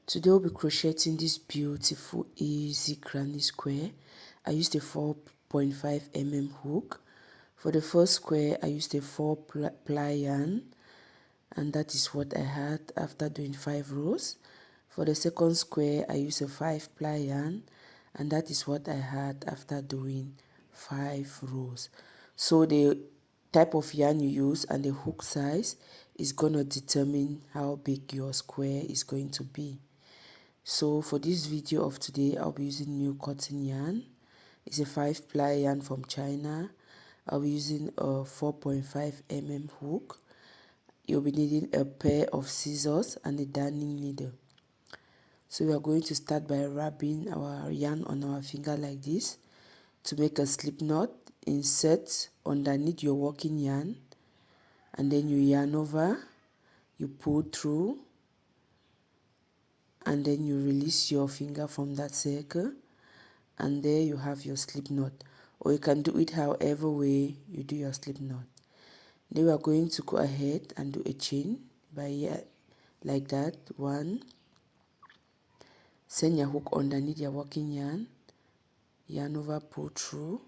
Today we'll be crocheting this beautiful easy granny square. I used a 4.5 mm hook. For the first square I used a 4 ply yarn, and that is what I had after doing 5 rows. For the second square I used a 5 ply yarn, and that is what I had after doing 5 rows. So the type of yarn you use and the hook size is going to determine how big your square is going to be. So for this video of today, I'll be using new cotton yarn. It's a 5 ply yarn from China. I'll be using a 4.5 mm hook. You'll be needing a pair of scissors and a darning needle. So we are going to start by wrapping our yarn on our finger like this. To make a slip knot, insert underneath your working yarn, and then you yarn over, you pull through, and then you release your finger from that circle, and there you have your slip knot. Or you can do it however way you do your slip knot. Then we are going to go ahead and do a chain by here like that. 1, send your hook underneath your working yarn, yarn over, pull through,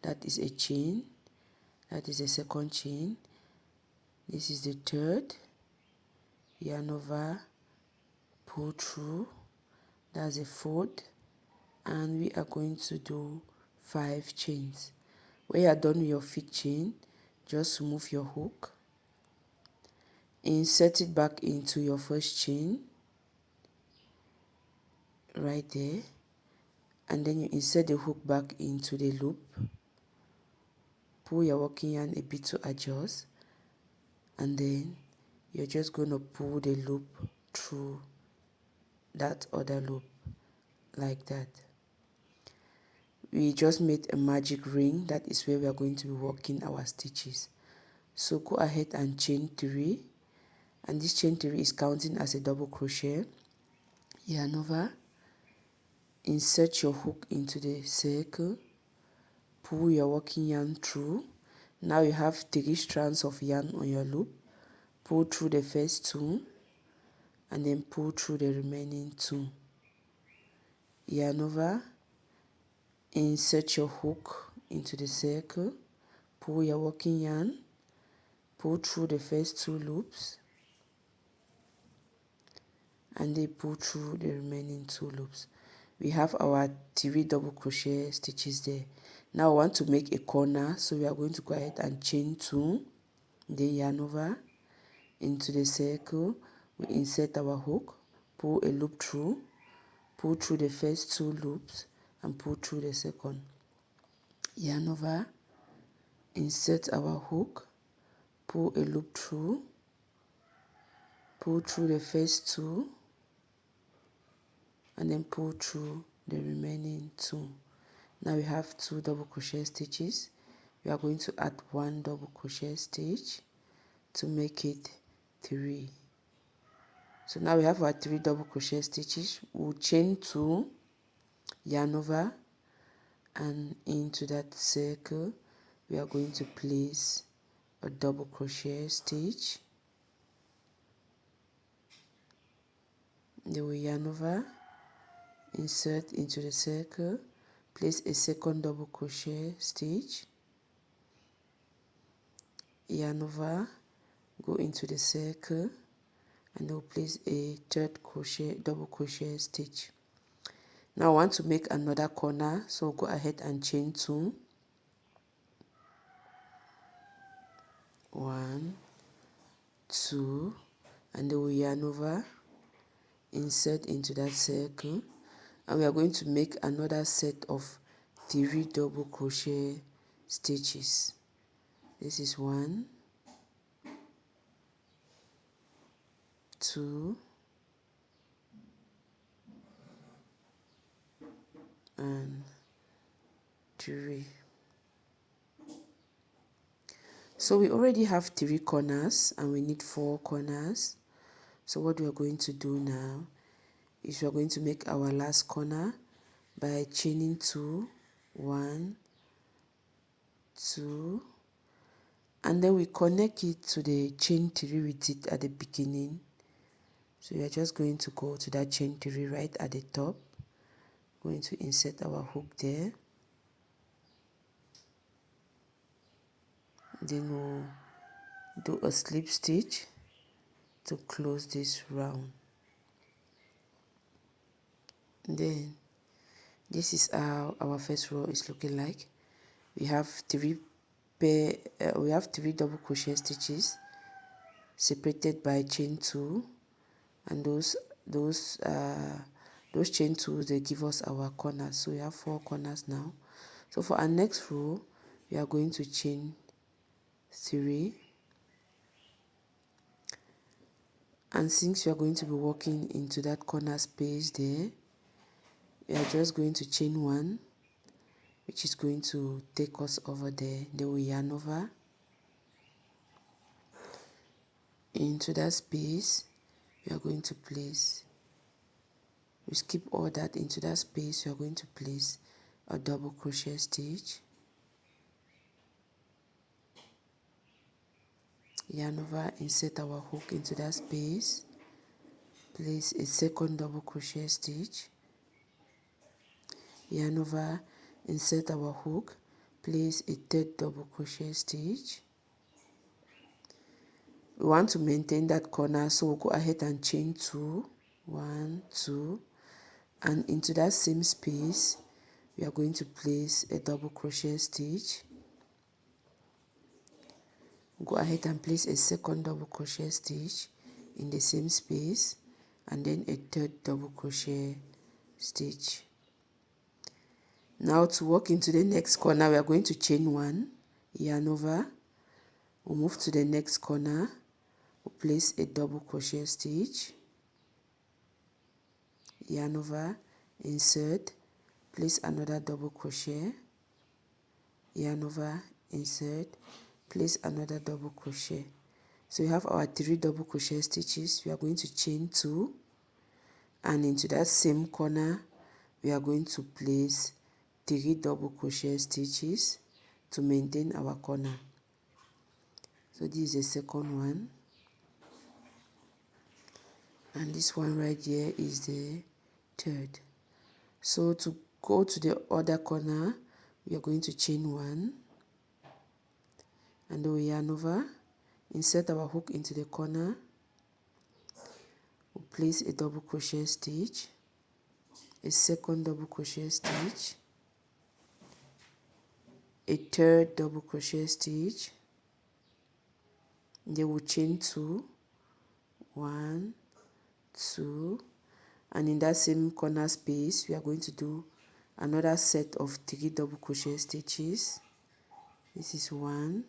that is a chain, that is the second chain, this is the third, yarn over, pull through, that's a fourth, and we are going to do 5 chains. When you are done with your 5th chain, just remove your hook, insert it back into your first chain right there, and then you insert the hook back into the loop, pull your working yarn a bit to adjust, and then you're just going to pull the loop through that other loop like that. We just made a magic ring. That is where we are going to be working our stitches. So go ahead and chain 3, and this chain 3 is counting as a double crochet. Yarn over, insert your hook into the circle, pull your working yarn through. Now you have 3 strands of yarn on your loop. Pull through the first 2 and then pull through the remaining 2. Yarn over, insert your hook into the circle, pull your working yarn, pull through the first 2 loops, and then pull through the remaining 2 loops. We have our 3 double crochet stitches there. Now I want to make a corner, so we are going to go ahead and chain 2, then yarn over into the circle. We insert our hook, pull a loop through, pull through the first 2 loops, and pull through the second. Yarn over, insert our hook, pull a loop through, pull through the first 2, and then pull through the remaining 2. Now we have 2 double crochet stitches. We are going to add 1 double crochet stitch to make it 3. So now we have our 3 double crochet stitches. We'll chain 2, yarn over, and into that circle we are going to place a double crochet stitch. Then we yarn over, insert into the circle, place a second double crochet stitch, yarn over, go into the circle, and we'll place a third double crochet stitch. Now I want to make another corner, so go ahead and chain 2, 1, 2, and then we yarn over, insert into that circle, and we are going to make another set of 3 double crochet stitches. This is 1, 2, and 3. So we already have 3 corners and we need 4 corners. So what we are going to do now is we are going to make our last corner by chaining 2, 1, 2, and then we connect it to the chain 3 we did at the beginning. So we are just going to go to that chain 3 right at the top, going to insert our hook there, then we'll do a slip stitch to close this round. Then this is how our first row is looking like. We have three double crochet stitches separated by chain 2, and those chain 2s, they give us our corners. So we have 4 corners now. So for our next row, we are going to chain 3, and since we are going to be working into that corner space there, we are just going to chain 1, which is going to take us over there. Then we yarn over into that space. We are going to place, we skip all that. Into that space we are going to place a double crochet stitch, yarn over, insert our hook into that space, place a second double crochet stitch, yarn over, insert our hook, place a third double crochet stitch. We want to maintain that corner, so we'll go ahead and chain 2, 1, 2, and into that same space we are going to place a double crochet stitch. Go ahead and place a second double crochet stitch in the same space, and then a third double crochet stitch. Now to work into the next corner, we are going to chain 1, yarn over, we'll move to the next corner, we'll place a double crochet stitch, yarn over, insert, place another double crochet, yarn over, insert, place another double crochet. So we have our 3 double crochet stitches. We are going to chain 2, and into that same corner we are going to place 3 double crochet stitches to maintain our corner. So this is the second one, and this one right here is the third. So to go to the other corner, we are going to chain 1, and then we yarn over, insert our hook into the corner, we'll place a double crochet stitch, a second double crochet stitch, a third double crochet stitch, then we'll chain 2, 1, 2, and in that same corner space we are going to do another set of 3 double crochet stitches. This is 1,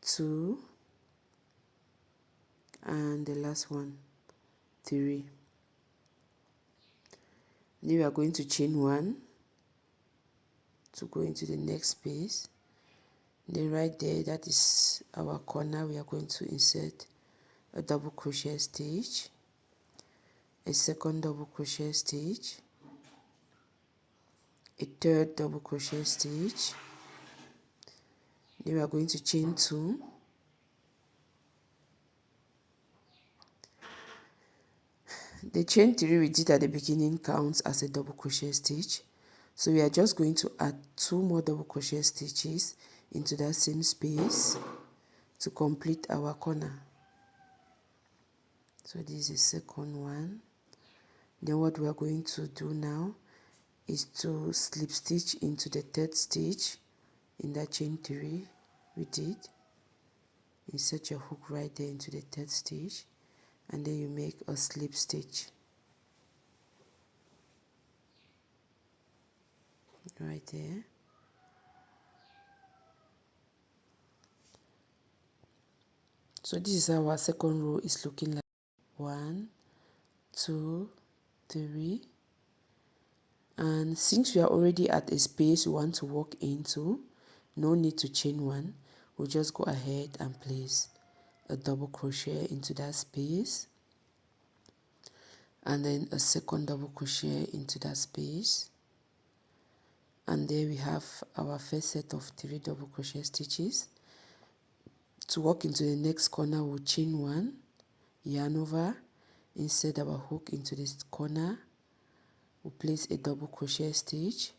2, and the last one, 3. Then we are going to chain 1 to go into the next space. Then right there, that is our corner, we are going to insert a double crochet stitch, a second double crochet stitch, a third double crochet stitch. Then we are going to chain 2, the chain 3 we did at the beginning counts as a double crochet stitch, so we are just going to add 2 more double crochet stitches into that same space to complete our corner. So this is the second one. Then what we are going to do now is to slip stitch into the third stitch in that chain 3 we did. Insert your hook right there into the third stitch, and then you make a slip stitch right there. So this is how our second row is looking like. 1, 2, 3, and since we are already at a space we want to walk into, no need to chain 1. We'll just go ahead and place a double crochet into that space, and then a second double crochet into that space, and there we have our first set of 3 double crochet stitches. To walk into the next corner, we'll chain 1, yarn over, insert our hook into this corner, we'll place a double crochet stitch,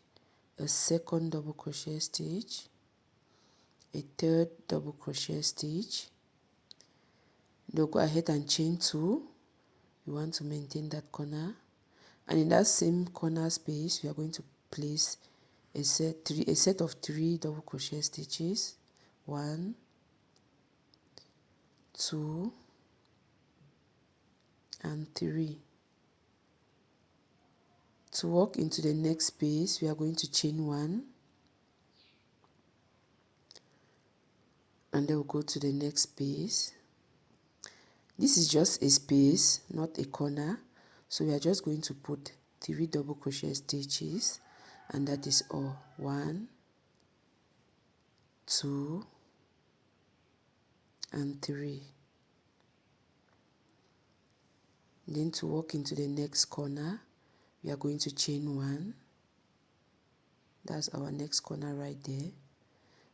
a second double crochet stitch, a third double crochet stitch. Then go ahead and chain 2. You want to maintain that corner, and in that same corner space we are going to place a set of 3 double crochet stitches. 1, 2, and 3. To walk into the next space, we are going to chain 1, and then we'll go to the next space. This is just a space, not a corner, so we are just going to put 3 double crochet stitches, and that is all. 1, 2, and 3. Then to walk into the next corner, we are going to chain 1. That's our next corner right there.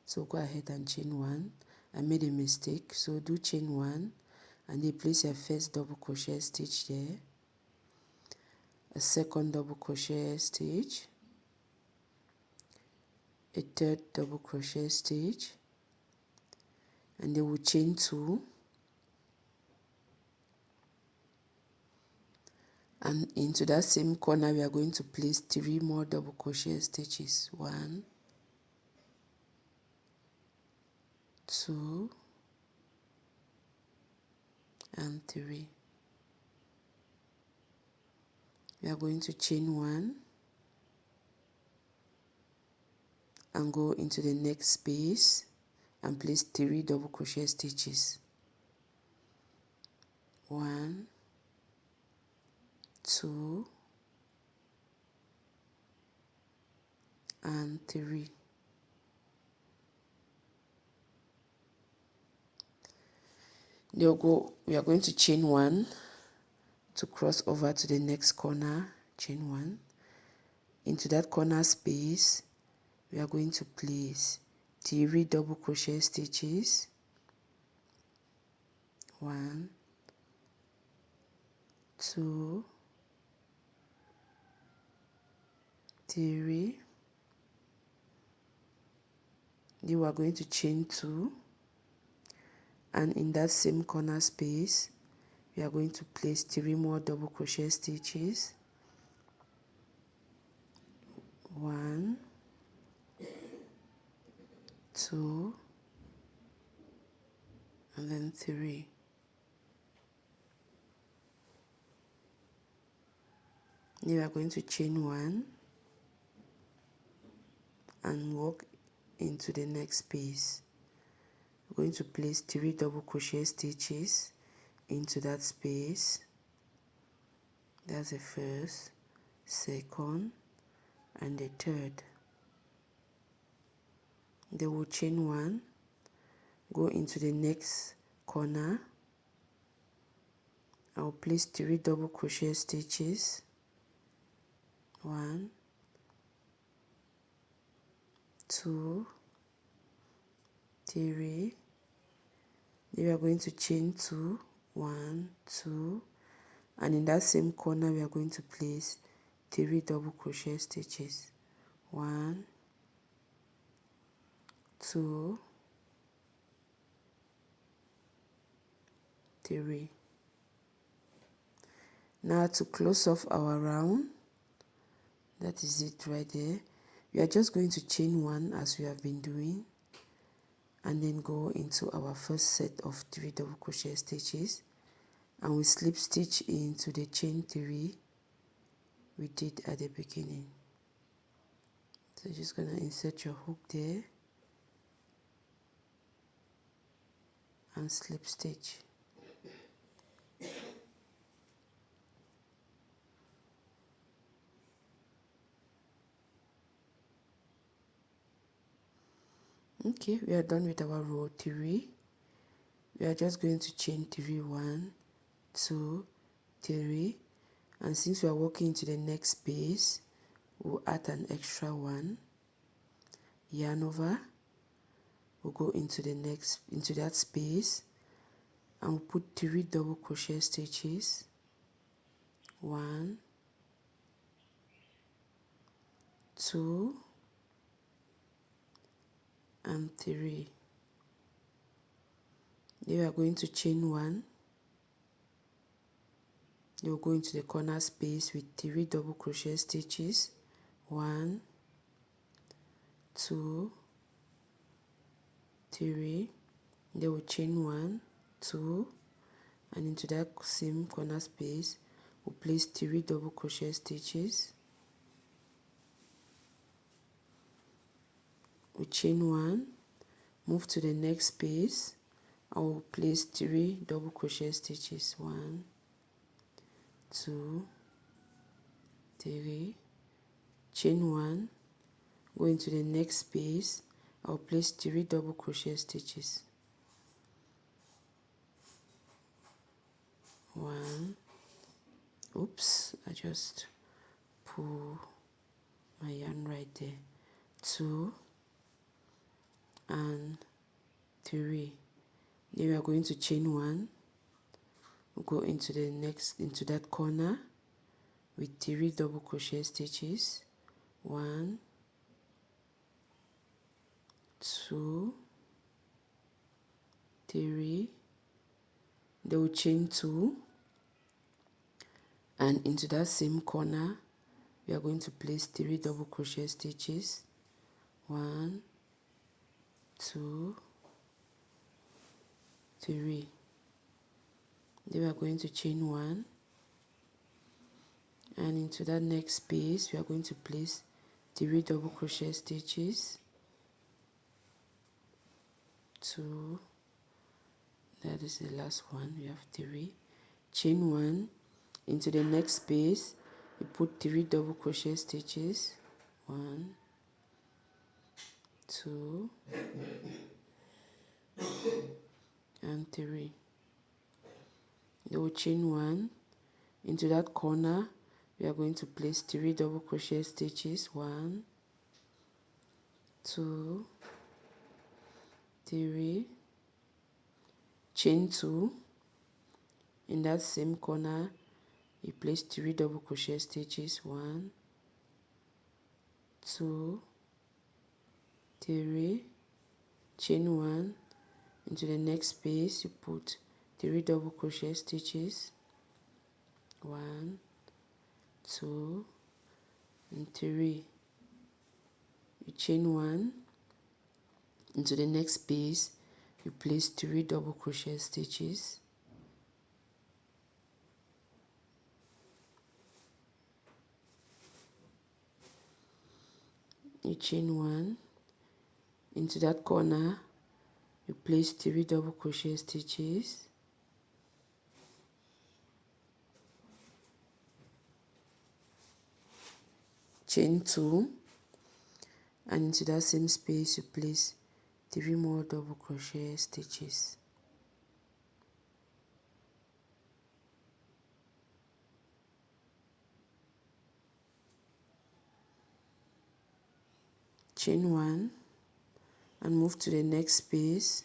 So go ahead and chain 1. I made a mistake, so do chain 1, and then place your first double crochet stitch there, a second double crochet stitch, a third double crochet stitch, and then we'll chain 2, and into that same corner we are going to place 3 more double crochet stitches. 1, 2, and 3. We are going to chain 1 and go into the next space and place 3 double crochet stitches. 1, 2, and 3. We are going to chain 1 to cross over to the next corner. Chain 1. Into that corner space, we are going to place 3 double crochet stitches. 1, 2, 3. Then we are going to chain 2, and in that same corner space we are going to place 3 more double crochet stitches. 1, 2, and then 3. Then we are going to chain 1 and walk into the next space. We're going to place 3 double crochet stitches into that space. That's the first, second, and the third. Then we'll chain 1, go into the next corner. I'll place 3 double crochet stitches. 1, 2, 3. Then we are going to chain 2, 1, 2, and in that same corner we are going to place 3 double crochet stitches. 1, 2, 3. Now to close off our round, that is it right there. We are just going to chain 1 as we have been doing, and then go into our first set of 3 double crochet stitches, and we slip stitch into the chain 3 we did at the beginning. So you're just going to insert your hook there and slip stitch. Okay, we are done with our row 3. We are just going to chain 3, 1, 2, 3, and since we are walking into the next space, we'll add an extra 1, yarn over, we'll go into that space and we'll put 3 double crochet stitches. 1, 2 and 3. Then we are going to chain 1. Then we'll go into the corner space with 3 double crochet stitches. 1, 2, 3. Then we'll chain 1, 2, and into that same corner space we'll place 3 double crochet stitches. We chain 1, move to the next space, I will place 3 double crochet stitches. 1, 2, 3, chain 1, go into the next space, I'll place 3 double crochet stitches. 1, oops, I just pull my yarn right there. 2 and 3. Then we are going to chain 1, we'll go into that corner with 3 double crochet stitches. 1, 2, 3. Then we'll chain 2, and into that same corner we are going to place 3 double crochet stitches. 1, 2, 3. Then we are going to chain 1, and into that next space we are going to place 3 double crochet stitches. 2, that is the last one, we have 3. Chain 1, into the next space we put 3 double crochet stitches. 1, 2 and 3. Then we'll chain 1, into that corner we are going to place 3 double crochet stitches. 1, 2, 3, chain 2, in that same corner you place 3 double crochet stitches. 1, 2, 3, chain 1, into the next space you put 3 double crochet stitches. 1, 2 and 3. You chain 1, into the next space you place 3 double crochet stitches. You chain 1, into that corner you place 3 double crochet stitches. Chain 2, and into that same space you place 3 more double crochet stitches. Chain 1 and move to the next space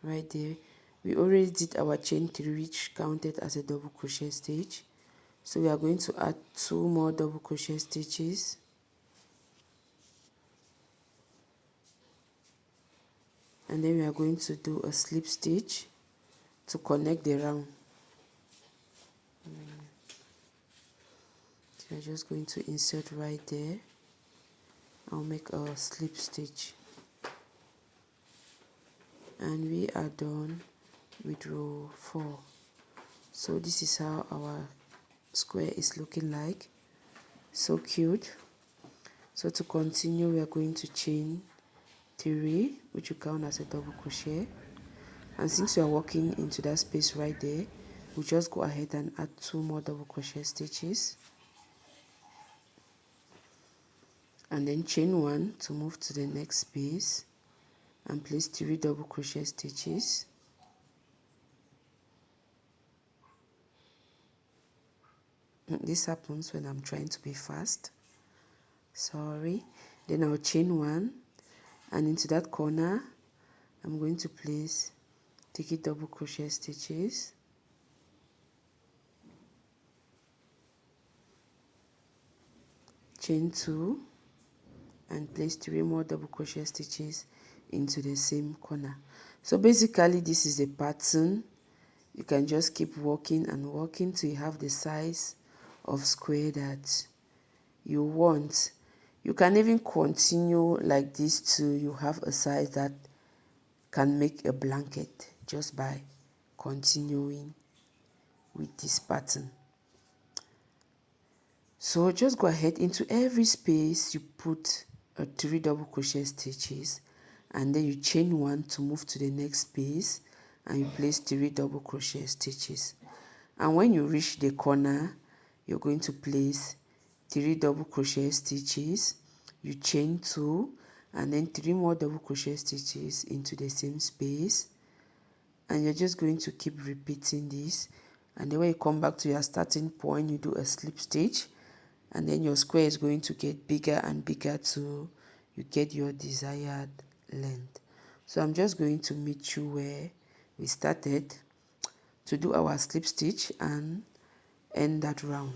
right there. We already did our chain 3, which counted as a double crochet stitch, so we are going to add 2 more double crochet stitches. And then we are going to do a slip stitch to connect the round. So we are just going to insert right there. I'll make a slip stitch, and we are done with row 4. So this is how our square is looking like. So cute. So to continue we are going to chain 3, which will count as a double crochet, and since we are working into that space right there, we'll just go ahead and add 2 more double crochet stitches, and then chain 1 to move to the next space and place 3 double crochet stitches. This happens when I'm trying to be fast, sorry. Then I'll chain 1, and into that corner I'm going to place take it double crochet stitches, chain 2, and place 3 more double crochet stitches into the same corner. So basically this is a pattern. You can just keep working and working till you have the size of square that you want. You can even continue like this till you have a size that can make a blanket just by continuing with this pattern. So just go ahead, into every space you put 3 double crochet stitches, and then you chain 1 to move to the next space, and you place 3 double crochet stitches. And when you reach the corner, you're going to place 3 double crochet stitches, you chain 2, and then 3 more double crochet stitches into the same space, and you're just going to keep repeating this. And then when you come back to your starting point, you do a slip stitch, and then your square is going to get bigger and bigger till you get your desired length. So I'm just going to meet you where we started to do our slip stitch and end that round.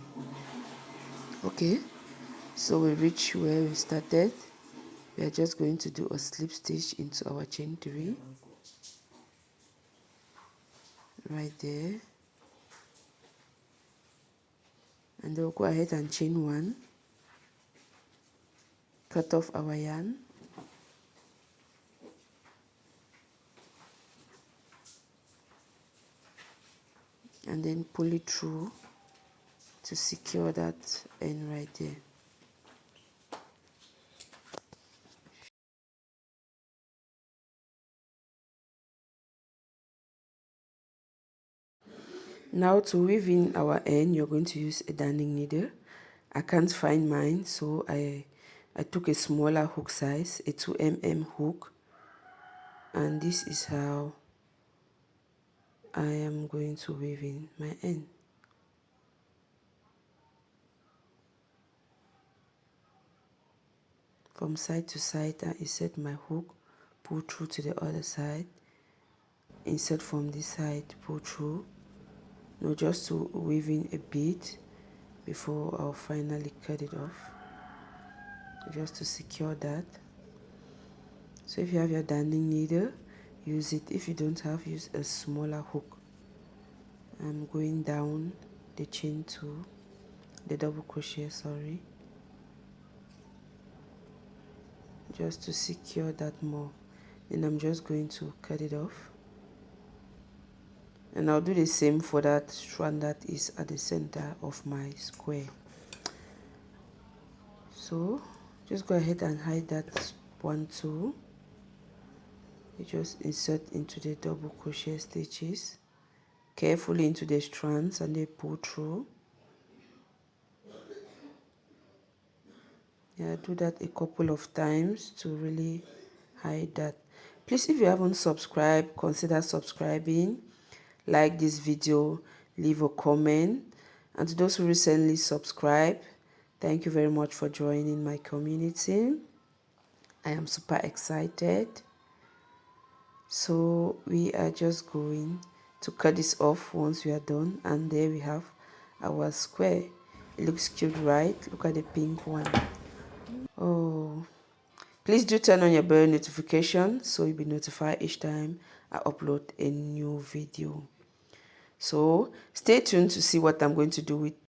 Okay, so we reach where we started. We are just going to do a slip stitch into our chain 3 right there, and then we'll go ahead and chain 1, cut off our yarn, and then pull it through to secure that end right there. Now to weave in our end, you're going to use a darning needle. I can't find mine, so I took a smaller hook size, a 2mm hook, and this is how I am going to weave in my end. From side to side, I insert my hook, pull through to the other side, insert from this side, pull through. Now just to weave in a bit before I'll finally cut it off, just to secure that. So if you have your darning needle, use it. If you don't have, use a smaller hook. I'm going down the chain 2, the double crochet, sorry, just to secure that more. Then I'm just going to cut it off, and I'll do the same for that strand that is at the center of my square. So just go ahead and hide that one too. You just insert into the double crochet stitches carefully into the strands, and they pull through. Yeah, do that a couple of times to really hide that. Please, if you haven't subscribed, consider subscribing, like this video, leave a comment, and to those who recently subscribed, thank you very much for joining my community. I am super excited. So we are just going to cut this off once we are done, and there we have our square. It looks cute, right? Look at the pink one. Oh, please do turn on your bell notification so you'll be notified each time I upload a new video. So stay tuned to see what I'm going to do with